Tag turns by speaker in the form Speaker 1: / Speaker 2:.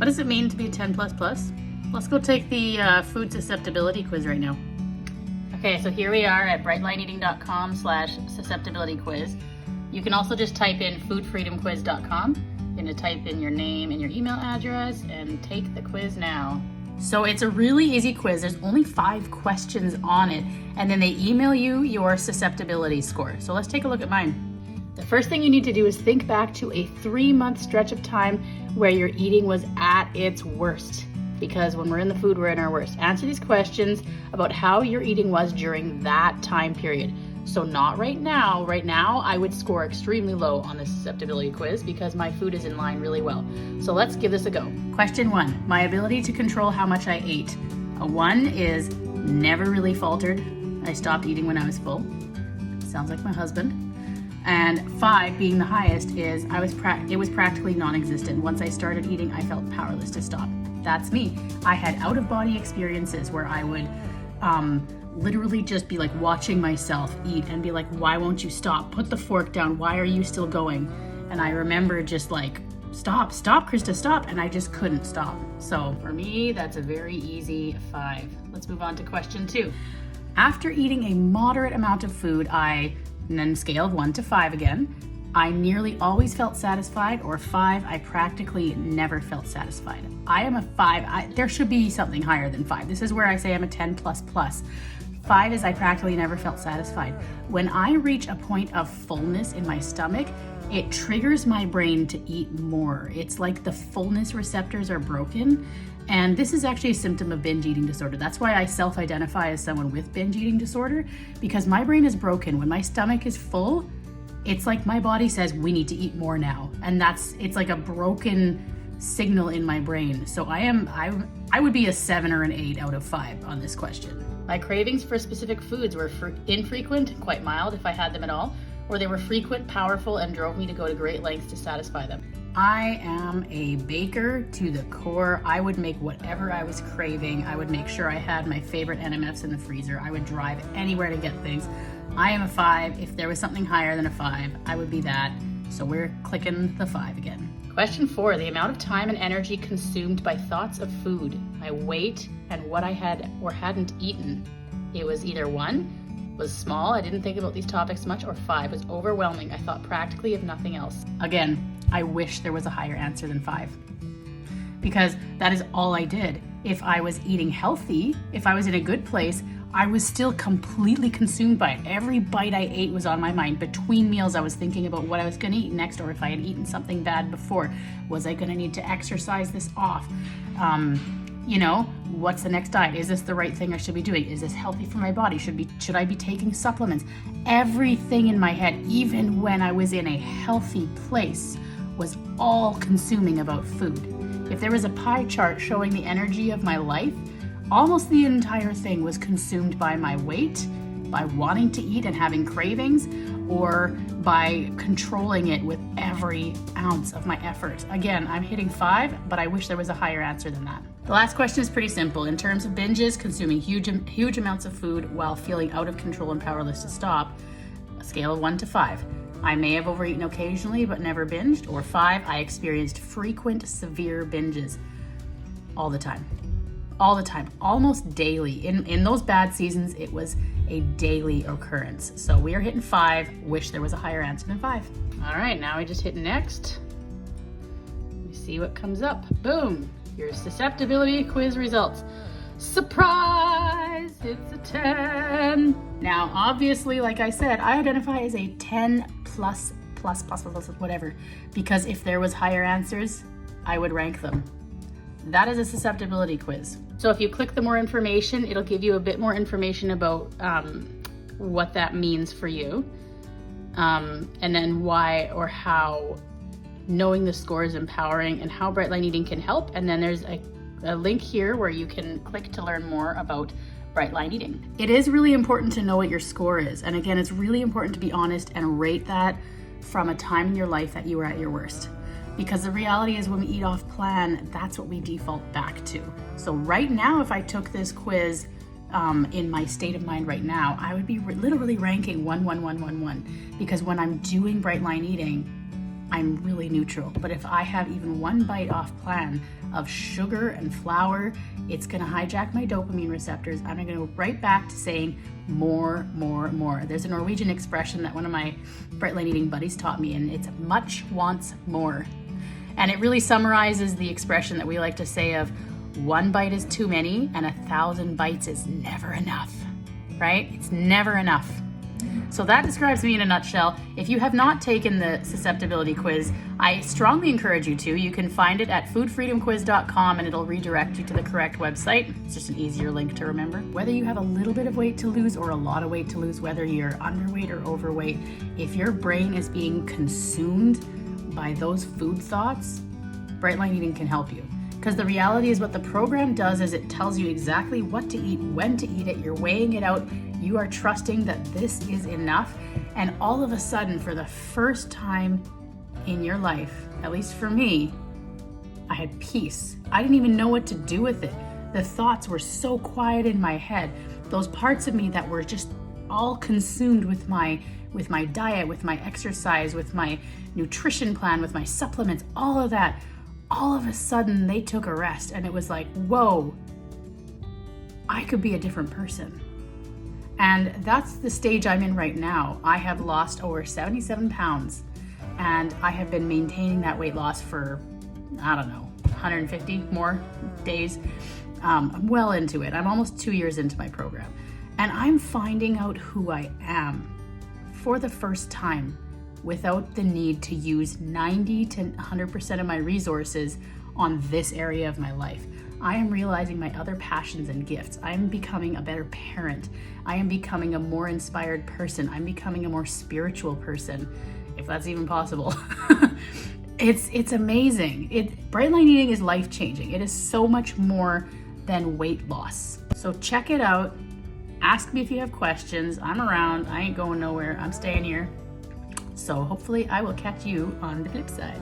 Speaker 1: What does it mean to be 10 plus plus? Let's go take the food susceptibility quiz right now. Okay, so here we are at brightlineeating.com/susceptibility quiz. You can also just type in foodfreedomquiz.com. You're gonna type in your name and your email address and take the quiz now. So it's a really easy quiz. There's only 5 questions on it, and then they email you your susceptibility score. So let's take a look at mine. The first thing you need to do is think back to a 3-month stretch of time where your eating was at its worst. Because when we're in the food, we're in our worst. Answer these questions about how your eating was during that time period. So not right now. Right now, I would score extremely low on the susceptibility quiz because my food is in line really well. So let's give this a go. Question 1, my ability to control how much I ate. A 1 is never really faltered. I stopped eating when I was full. Sounds like my husband. And 5, being the highest, is it was practically non-existent. Once I started eating, I felt powerless to stop. That's me. I had out-of-body experiences where I would literally just be like watching myself eat and be like, why won't you stop? Put the fork down. Why are you still going? And I remember just like, stop, Krista, stop. And I just couldn't stop. So for me, that's a very easy 5. Let's move on to question 2. After eating a moderate amount of food, and then scale of 1 to 5 again, I nearly always felt satisfied, or 5, I practically never felt satisfied. I am a 5. There should be something higher than 5. This is where I say I'm a 10 plus plus. 5 is I practically never felt satisfied. When I reach a point of fullness in my stomach, it triggers my brain to eat more. It's like the fullness receptors are broken. And this is actually a symptom of binge eating disorder. That's why I self-identify as someone with binge eating disorder, because my brain is broken. When my stomach is full, it's like my body says, we need to eat more now. And it's like a broken signal in my brain. So I would be a 7 or an 8 out of 5 on this question. My cravings for specific foods were infrequent, quite mild if I had them at all, or they were frequent, powerful, and drove me to go to great lengths to satisfy them. I am a baker to the core. I would make whatever I was craving. I would make sure I had my favorite NMFs in the freezer. I would drive anywhere to get things. I am a 5. If there was something higher than a 5, I would be that. So we're clicking the 5 again. Question 4, the amount of time and energy consumed by thoughts of food, my weight, and what I had or hadn't eaten. It was either 1, was small, I didn't think about these topics much, or 5, was overwhelming. I thought practically of nothing else. Again, I wish there was a higher answer than 5, because that is all I did. If I was eating healthy, if I was in a good place, I was still completely consumed by it. Every bite I ate was on my mind. Between meals, I was thinking about what I was gonna eat next, or if I had eaten something bad before. Was I gonna need to exercise this off? What's the next diet? Is this the right thing I should be doing? Is this healthy for my body? Should I be taking supplements? Everything in my head, even when I was in a healthy place, was all consuming about food. If there was a pie chart showing the energy of my life, almost the entire thing was consumed by my weight, by wanting to eat and having cravings, or by controlling it with every ounce of my effort. Again, I'm hitting 5, but I wish there was a higher answer than that. The last question is pretty simple. In terms of binges, consuming huge amounts of food while feeling out of control and powerless to stop, a scale of 1 to 5. I may have overeaten occasionally, but never binged, or 5, I experienced frequent, severe binges all the time, almost daily. In those bad seasons, it was a daily occurrence. So we are hitting 5. Wish there was a higher answer than 5. All right, now we just hit next. Let me see what comes up. Boom, your susceptibility quiz results. Surprise, it's a 10. Now, obviously, like I said, I identify as a 10 plus, whatever, because if there was higher answers, I would rank them. That is a susceptibility quiz. So if you click the more information, it'll give you a bit more information about what that means for you, and then why or how knowing the score is empowering and how Bright Line Eating can help. And then there's a link here where you can click to learn more about Bright Line Eating. It is really important to know what your score is. And again, it's really important to be honest and rate that from a time in your life that you were at your worst. Because the reality is when we eat off plan, that's what we default back to. So right now, if I took this quiz in my state of mind right now, I would be literally ranking 1, 1, 1, 1, 1. Because when I'm doing Bright Line Eating, I'm really neutral. But if I have even one bite off plan, of sugar and flour, it's gonna hijack my dopamine receptors. I'm gonna go right back to saying more, more, more. There's a Norwegian expression that one of my Bright Line Eating buddies taught me, and it's much wants more. And it really summarizes the expression that we like to say of 1 bite is too many and 1,000 bites is never enough, right? It's never enough. So that describes me in a nutshell. If you have not taken the susceptibility quiz, I strongly encourage you to. You can find it at foodfreedomquiz.com and it'll redirect you to the correct website. It's just an easier link to remember. Whether you have a little bit of weight to lose or a lot of weight to lose, whether you're underweight or overweight, if your brain is being consumed by those food thoughts, Bright Line Eating can help you. Because the reality is what the program does is it tells you exactly what to eat, when to eat it, you're weighing it out, you are trusting that this is enough, and all of a sudden, for the first time in your life, at least for me, I had peace. I didn't even know what to do with it. The thoughts were so quiet in my head. Those parts of me that were just all consumed with my diet, with my exercise, with my nutrition plan, with my supplements, all of that, all of a sudden they took a rest, and it was like, whoa, I could be a different person. And that's the stage I'm in right now. I have lost over 77 pounds, and I have been maintaining that weight loss for, I don't know, 150 more days. I'm well into it. I'm almost 2 years into my program, and I'm finding out who I am for the first time without the need to use 90 to 100% of my resources on this area of my life. I am realizing my other passions and gifts. I am becoming a better parent. I am becoming a more inspired person. I'm becoming a more spiritual person, if that's even possible. It's amazing. Bright Line Eating is life-changing. It is so much more than weight loss. So check it out. Ask me if you have questions. I'm around. I ain't going nowhere. I'm staying here. So hopefully I will catch you on the flip side.